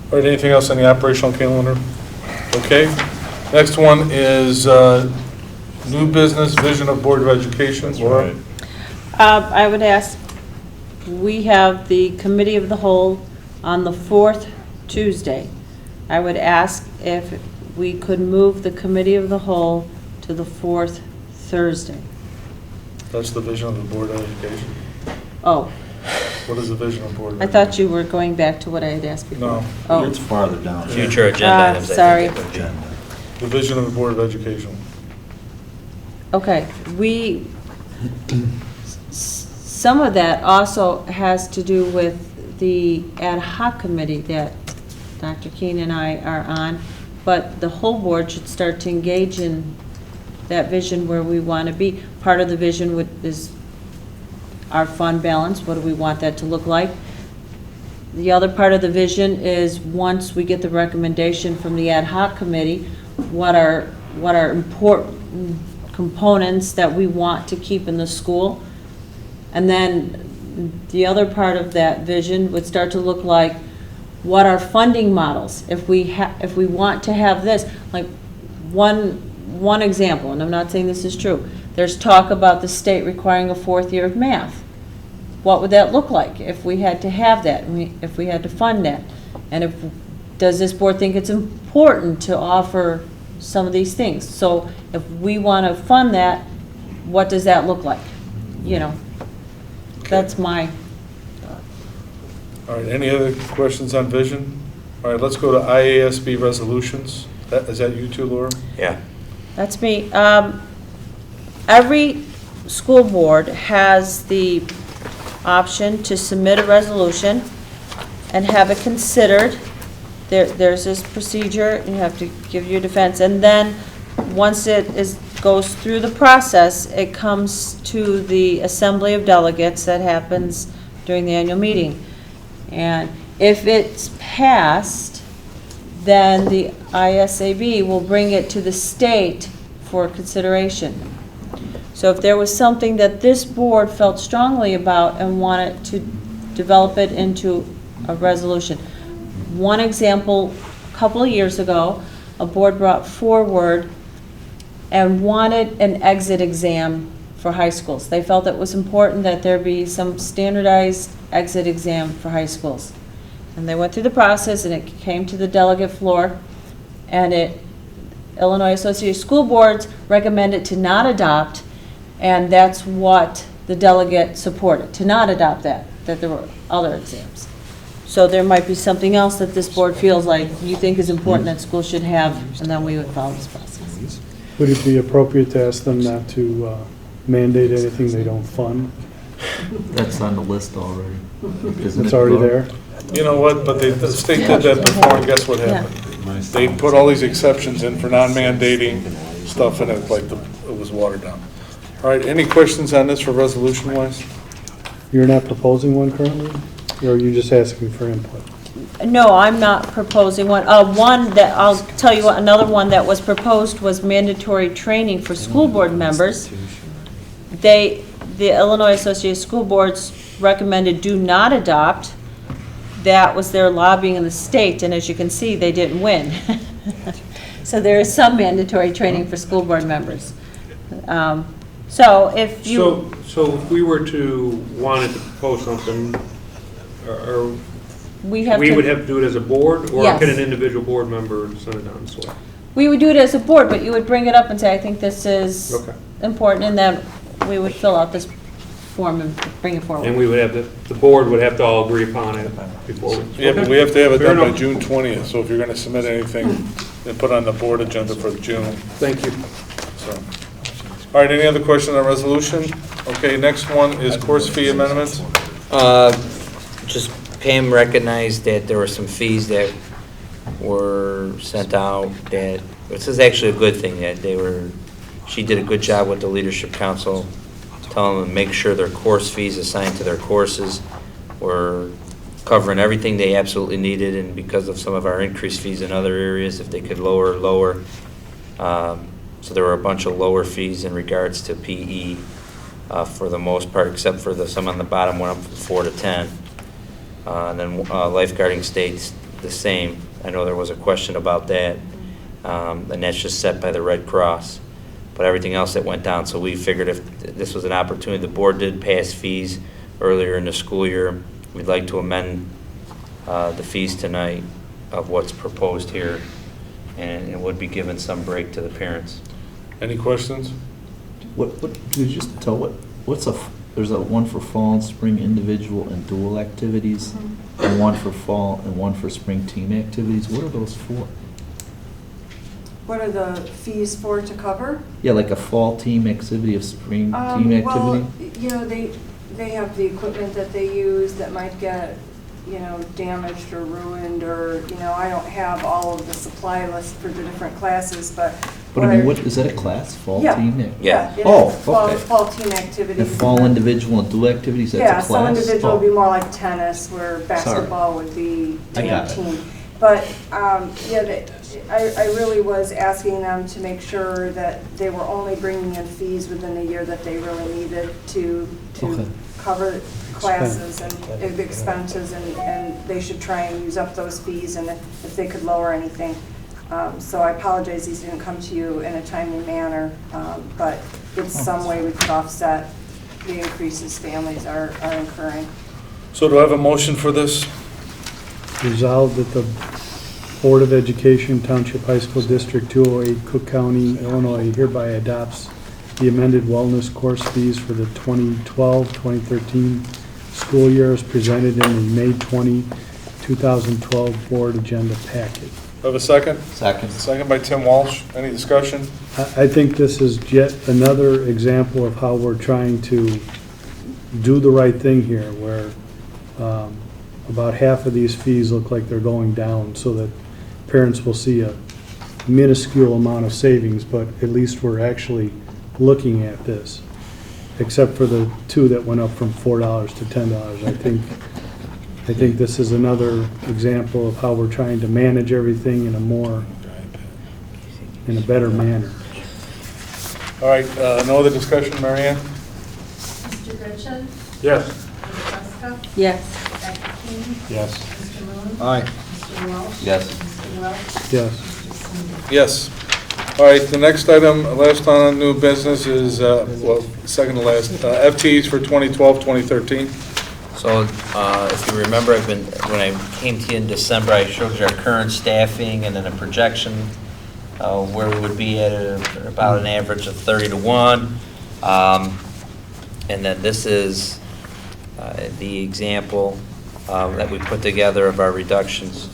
All right, anything else on the operational calendar? Okay. Next one is new business, vision of Board of Education. Laura? I would ask, we have the Committee of the Whole on the 4th Tuesday. I would ask if we could move the Committee of the Whole to the 4th Thursday. That's the vision of the Board of Education. Oh, What is the vision of Board of I Education? thought you were going back to what I had asked before. No. Oh, It's farther down. Future agenda items. I think sorry. it would be. Agenda. The vision of the Board of Education. okay. Some of that also has to do with the ad hoc committee that Dr. Keene and I are on, but the whole board should start to engage in that vision where we want to be. Part of the vision is our fund balance. What do we want that to look like? The other part of the vision is once we get the recommendation from the ad hoc committee, what are important components that we want to keep in the school. And then the other part of that vision would start to look like what are funding models. If we want to have this, like one example, and I'm not saying this is true, there's talk about the state requiring a 4th year of math. What would that look like if we had to have that, if we had to fund that? And does this board think it's important to offer some of these things? So if we want to fund that, what does that look like? You know, that's my thought. All right, any other questions on vision? All right, let's go to IASB resolutions. Is that you too, Laura? Yeah. That's me. Every school board has the option to submit a resolution and have it considered. There's this procedure, you have to give your defense, and then once it goes through the process, it comes to the Assembly of Delegates that happens during the annual meeting. And if it's passed, then the ISAB will bring it to the state for consideration. So if there was something that this board felt strongly about and wanted to develop it into a resolution. One example, a couple of years ago, a board brought forward and wanted an exit exam for high schools. They felt it was important that there be some standardized exit exam for high schools. And they went through the process and it came to the delegate floor, and Illinois Association of School Boards recommended to not adopt, and that's what the delegate supported, to not adopt that there were other exams. So there might be something else that this board feels like you think is important that schools should have, and then we would follow this process. Would it be appropriate to ask them not to mandate anything they don't fund? That's on the list already. It's already there? You know what, but the state did that before, and guess what happened? They put all these exceptions in for non-mandating stuff, and it was watered down. All right, any questions on this for resolution-wise? You're not proposing one currently? Or are you just asking for input? No, I'm not proposing one. One that, I'll tell you what, another one that was proposed was mandatory training for school board members. The Illinois Association of School Boards recommended do not adopt. That was their lobbying in the state, and as you can see, they didn't win. So there is some mandatory training for school board members. So if you... So if we were to wanted to propose something, or we would have to do it as a board, or Yes. could an individual board member send it down? So, We would do it as a board, but you would bring it up and say, I think this is okay. important, and then we would fill out this form and bring it forward. And we would have the board would have to all agree upon it before we. Yeah, but we have to have it Fair done by enough. June 20th, so if you're going to submit anything, then put on the board agenda for June. Thank you. So. All right, any other question on resolution? Okay, next one is course fee amendments. Just Pam recognized that there were some fees that were sent out that, this is actually a good thing, that she did a good job with the Leadership Council, telling them to make sure their course fees assigned to their courses were covering everything they absolutely needed, and because of some of our increased fees in other areas, if they could lower. So there were a bunch of lower fees in regards to PE for the most part, except for some on the bottom went up from 4 to 10. And then lifeguarding the same. I know there was a question about that, and that's just set by the Red Cross. But everything else that went down, so we figured if this was an opportunity, the board did pass fees earlier in the school year. We'd like to amend the fees tonight of what's proposed here, and it would be given some break to the parents. Any questions? What, could you just tell there's a one for fall and spring individual and dual activities, and one for fall and one for spring team activities. What are those for? What are the fees for to cover? Yeah, like a fall team activity, a spring team activity? Well, you know, they have the equipment that they use that might get, you know, damaged or ruined, or, you know, I don't have all of the supply list for the different classes, but. But I mean, what, is that a class, fall Yeah. team? Activity? Yeah. Oh, Fall, okay. fall team activities. And fall individual and dual activities, that's a Yeah, class? some individual would be Oh. more like tennis, where basketball would be I got it. team. But, yeah, I really was asking them to make sure that they were only bringing in fees within the year that they really needed to Okay. cover classes and expenses, and they should try and use up those fees, and if they could lower anything. So I apologize these didn't come to you in a timely manner, but it's some way we could offset the increases families are incurring. So do I have a motion for this? Resolved that the Board of Education, Township High School District 208, Cook County, Illinois hereby adopts the amended wellness course fees for the 2012-2013 school year as presented in the May 20, 2012 board agenda packet. Have a second? Second. Second by Tim Walsh. Any discussion? I think this is yet another example of how we're trying to do the right thing here, where about half of these fees look like they're going down, so that parents will see a minuscule amount of savings, but at least we're actually looking at this, except for the two that went up from $4 to $10. I think this is another example of how we're trying to manage everything in a better manner. All right, no other discussion, Mary Ann? Mr. Goodchick? Yes. Ms. Ruska? Yes. Dr. King? Yes. Mr. Moon? Aye. Mr. Walsh? Yes. Mr. Welch? Yes. Mr. Sanders? Yes. All right, the next item, last on new business is, well, second to last, FTEs for 2012-2013. So if you remember, when I came to you in December, I showed you our current staffing and then a projection where we would be at about an average of 30 to 1. And then this is the example that we put together of our reductions.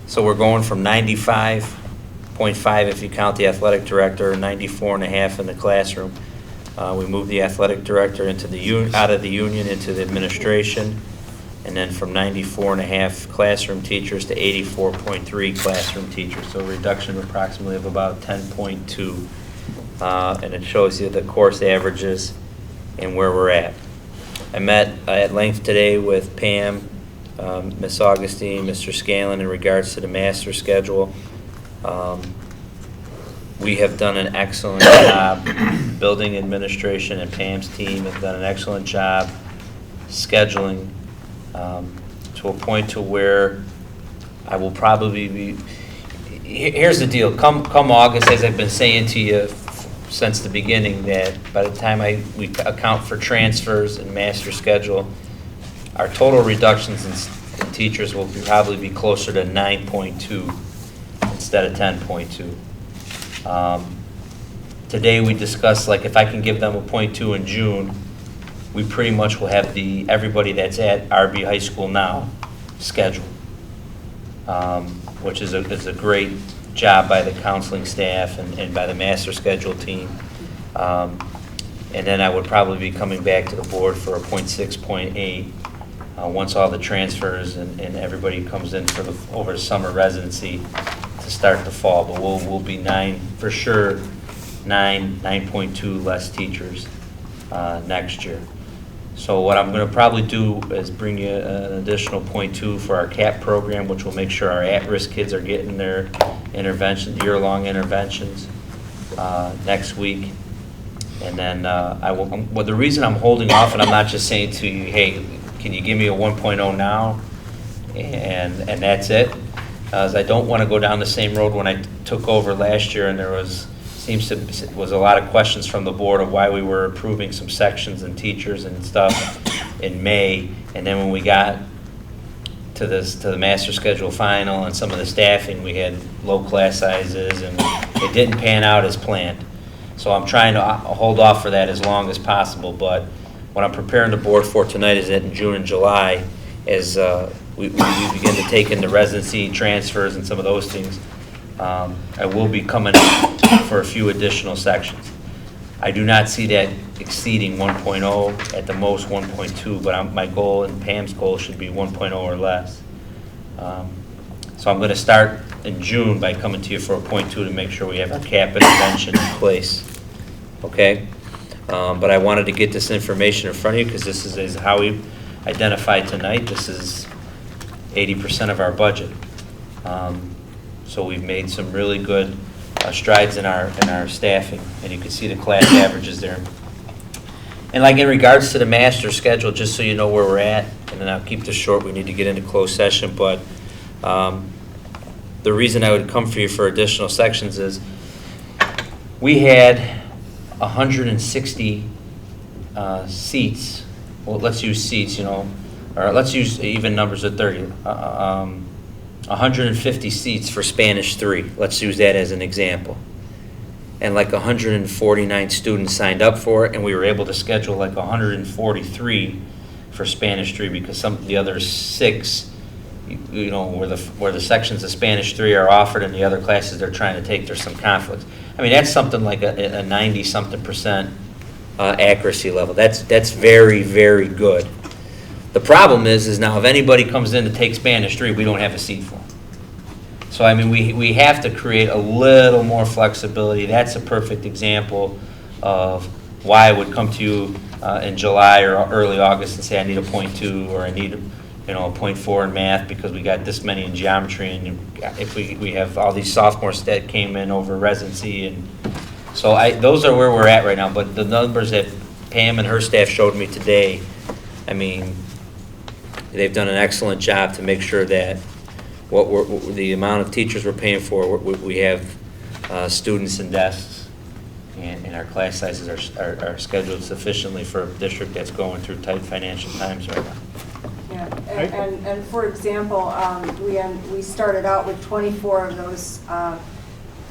So we're going from 95.5 if you count the athletic director, 94.5 in the classroom. We moved the athletic director into out of the union into the administration, and then from 94.5 classroom teachers to 84.3 classroom teachers. So a reduction approximately of about 10.2, and it shows you the course averages and where we're at. I met at length today with Pam, Ms. Augustine, Mr. Scanlon in regards to the master schedule. We have done an excellent job. Building administration and Pam's team have done an excellent job scheduling to a point to where I will probably be. Here's the deal. Come August, as I've been saying to you since the beginning, that by the time we account for transfers and master schedule, our total reductions in teachers will probably be closer to 9.2 instead of 10.2. Today we discussed, like, if I can give them a 0.2 in June, we pretty much will have everybody that's at RB High School now scheduled, which is a great job by the counseling staff and by the master schedule team. And then I would probably be coming back to the board for a 0.6, 0.8 once all the transfers and everybody comes in for over summer residency to start the fall. But we'll be 9.2 less teachers next year. So what I'm going to probably do is bring you an additional 0.2 for our CAP program, which will make sure our at-risk kids are getting their interventions, year-long interventions next week. And then well, the reason I'm holding off, and I'm not just saying to you, hey, can you give me a 1.0 now? And that's it. As I don't want to go down the same road when I took over last year, and there was a lot of questions from the board of why we were approving some sections and teachers and stuff in May, and then when we got to the master schedule final and some of the staffing, we had low class sizes, and it didn't pan out as planned. So I'm trying to hold off for that as long as possible, but what I'm preparing the board for tonight is that in June and July, as we begin to take in the residency transfers and some of those things, I will be coming for a few additional sections. I do not see that exceeding 1.0, at the most 1.2, but my goal and Pam's goal should be 1.0 or less. So I'm going to start in June by coming to you for a 0.2 to make sure we have our cap intervention in place. Okay? But I wanted to get this information in front of you because this is how we identified tonight. This is 80% of our budget. So we've made some really good strides in our staffing, and you can see the class averages there. And like in regards to the master schedule, just so you know where we're at, and then I'll keep this short, we need to get into closed session, but the reason I would come for you for additional sections is we had 160 seats. Well, let's use seats, or let's use even numbers of 30. 150 seats for Spanish 3. Let's use that as an example. And like 149 students signed up for it, and we were able to schedule like 143 for Spanish 3 because some of the other 6, where the sections of Spanish 3 are offered and the other classes they're trying to take, there's some conflicts. I mean, that's something like a 90-something% accuracy level. That's very, very good. The problem is now if anybody comes in to take Spanish 3, we don't have a seat for them. So, I mean, we have to create a little more flexibility. That's a perfect example of why I would come to you in July or early August and say I need a 0.2 or I need a 0.4 in math because we got this many in geometry, and if we have all these sophomores that came in over residency. And so those are where we're at right now. But the numbers that Pam and her staff showed me today, I mean, they've done an excellent job to make sure that the amount of teachers we're paying for, we have students and desks, and our class sizes are scheduled sufficiently for a district that's going through tight financial times right now. Yeah, and for example, we started out with 24 of those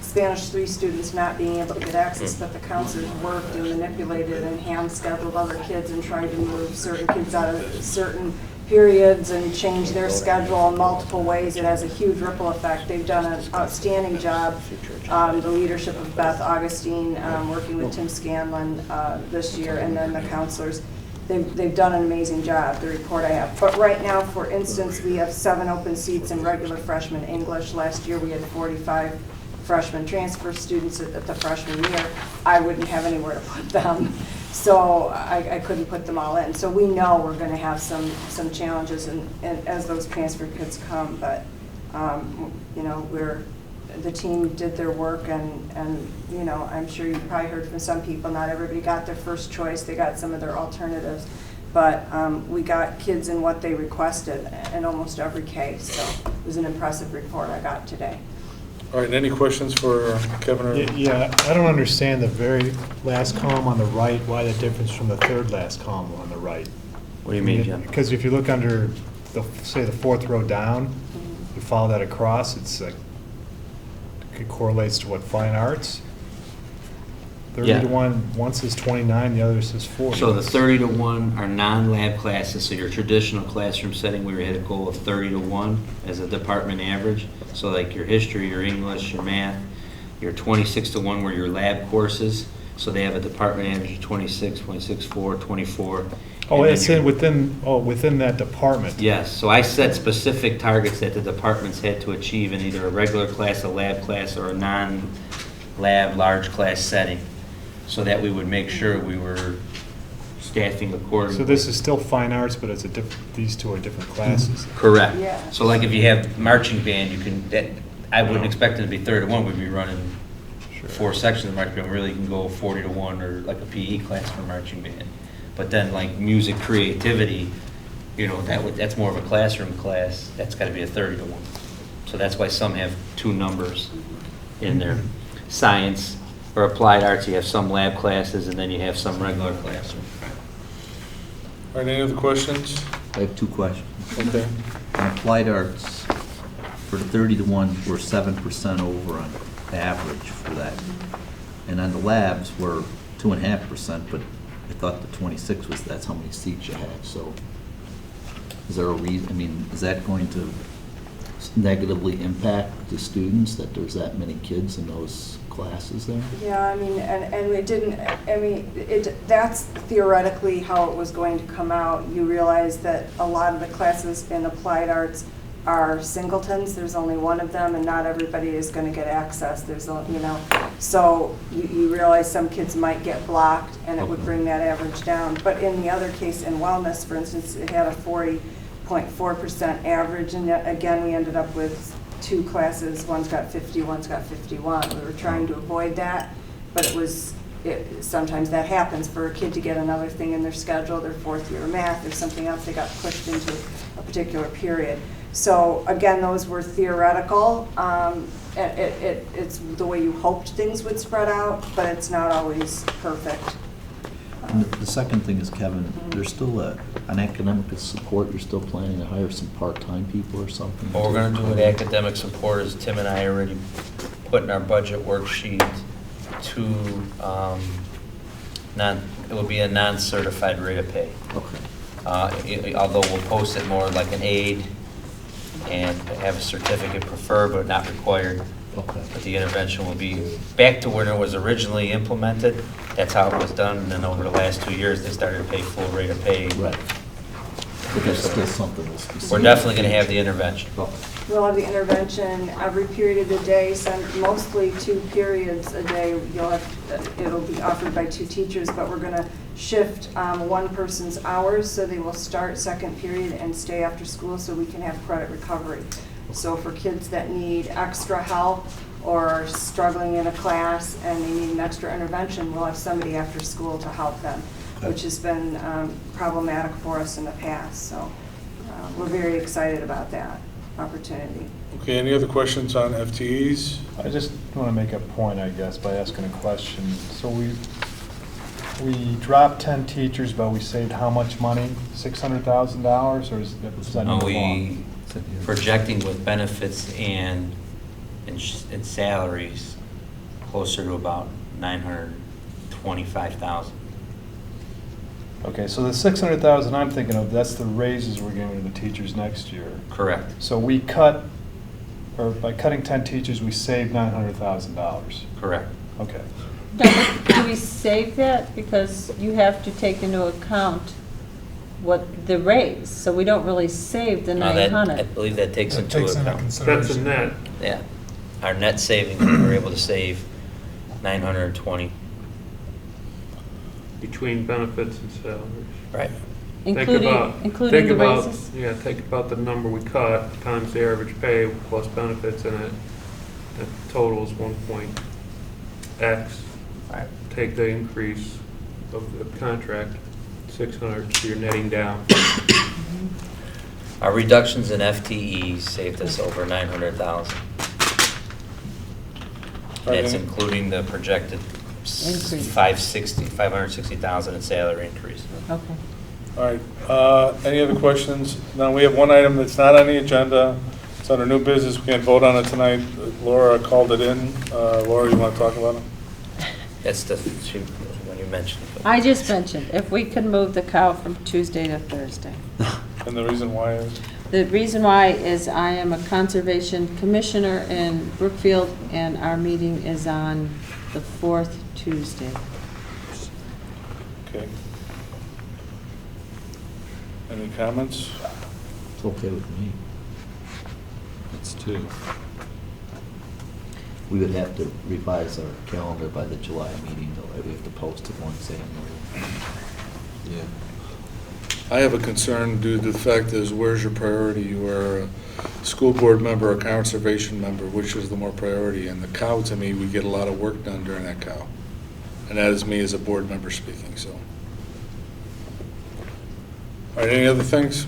Spanish 3 students not being able to get access, but the counselors worked and manipulated and hand-scheduled other kids and tried to move certain kids out of certain periods and change their schedule in multiple ways. It has a huge ripple effect. They've done an outstanding job. The leadership of Beth Augustine, working with Tim Scanlon this year, and then the counselors. They've done an amazing job, the report I have. But right now, for instance, we have 7 open seats in regular freshman English. Last year we had 45 freshman transfer students at the freshman year. I wouldn't have anywhere to put them. So I couldn't put them all in. So we know we're going to have some challenges as those transfer kids come. But the team did their work, and I'm sure you probably heard from some people. Not everybody got their first choice. They got some of their alternatives. But we got kids in what they requested in almost every case. So it was an impressive report I got today. All right, any questions for Kevin? Or Yeah, I don't understand the very last column on the right, why the difference from the third last column on the right. What do you mean, Jim? Because if you look under, say, the 4th row down, you follow that across, it's like, it correlates to what, fine arts? 30 to 1, one says 29, the other says 40. So the 30 to 1 are non-lab classes, so your traditional classroom setting, we had a goal of 30 to 1 as a department average. So like your history, your English, your math, your 26 to 1 were your lab courses. So they have a department average of 26, 26.4, 24. Oh, it's within that department. Yes, so I set specific targets that the departments had to achieve in either a regular class, a lab class, or a non-lab large class setting, so that we would make sure we were staffing accordingly. So this is still fine arts, but it's these two are different classes. Correct. Yeah. So like if you have marching band, I wouldn't expect it to be 30 to 1. We'd be running 4 sections of marching band. Really, you can go 40 to 1 or like a PE class for marching band. But then like music creativity, that's more of a classroom class, that's gotta be a 30-to-1. So that's why some have two numbers in there. Science or applied arts, you have some lab classes, and then you have some regular classroom. All right, any other questions? I have two questions. Okay. On applied arts, for the 30-to-1, we're 7% over on average for that. And on the labs, we're 2.5%, but I thought the 26 was, that's how many seats you have, so is there a reason, I mean, is that going to negatively impact the students, that there's that many kids in those classes there? Yeah, I mean, and it didn't, I mean, that's theoretically how it was going to come out. You realize that a lot of the classes in applied arts are singletons, there's only one of them, and not everybody is going to get access, so you realize some kids might get blocked, and it would bring that average down. But in the other case, in wellness, for instance, it had a 40.4% average, and yet again, we ended up with two classes, one's got 50, one's got 51. We were trying to avoid that, but sometimes that happens for a kid to get another thing in their schedule, their fourth year of math or something else, they got pushed into a particular period. So again, those were theoretical. It's the way you hoped things would spread out, but it's not always perfect. And the second thing is, Kevin, there's still an academic support, you're still planning to hire some part-time people or something? What we're gonna do with academic support is Tim and I already put in our budget worksheet to, it will be a non-certified rate of pay. Okay. Although we'll post it more like an aid and have a certificate preferred but not required. Okay. But the intervention will be back to when it was originally implemented. That's how it was done, and then over the last 2 years, they started to pay full rate of pay. Right. But there's still something that's specific. We're definitely going to have the intervention. Okay. We'll have the intervention every period of the day, mostly 2 periods a day. It'll be offered by 2 teachers, but we're going to shift one person's hours, so they will start second period and stay after school so we can have credit recovery. So for kids that need extra help or are struggling in a class and they need an extra intervention, we'll have somebody after school to help them, which has been problematic for us in the past. So we're very excited about that opportunity. Okay, any other questions on FTEs? I just want to make a point, I guess, by asking a question. So we dropped 10 teachers, but we saved how much money? $600,000, or is that No, number we wrong? projecting with benefits and salaries closer to about $925,000. Okay, so the $600,000 I'm thinking of, that's the raises we're giving to the teachers next year. Correct. So by cutting 10 teachers, we saved $900,000. Correct. Okay. Do we save that? Because you have to take into account what the raise, so we don't really save the No, I 900. believe that takes into account. That's a net. Yeah. Our net savings, we're able to save $920. Between benefits and salaries. Right. Including the raises? Yeah, think about the number we cut times the average pay plus benefits in it. That totals 1.x. Right. Take the increase of the contract, 600, so you're netting down. Our reductions in FTEs saved us over $900,000. That's including the projected Increase. $560,000 in salary increase. Okay. All right, any other questions? Now, we have one item that's not on the agenda. It's under new business. We can't vote on it tonight. Laura called it in. Laura, you want to talk about it? That's when you mentioned it. I just mentioned, if we could move the cow from Tuesday to Thursday. And the reason why is? The reason why is I am a conservation commissioner in Brookfield, and our meeting is on the 4th Tuesday. Okay. Any comments? It's okay with me. It's 2. We would have to revise our calendar by the July meeting, though, right? We have to post it once annually. Yeah. I have a concern due to the fact is, where's your priority? You are a school board member, a conservation member, which is the more priority? And the cow, to me, we get a lot of work done during that cow. And that is me as a board member speaking, so. All right, any other things?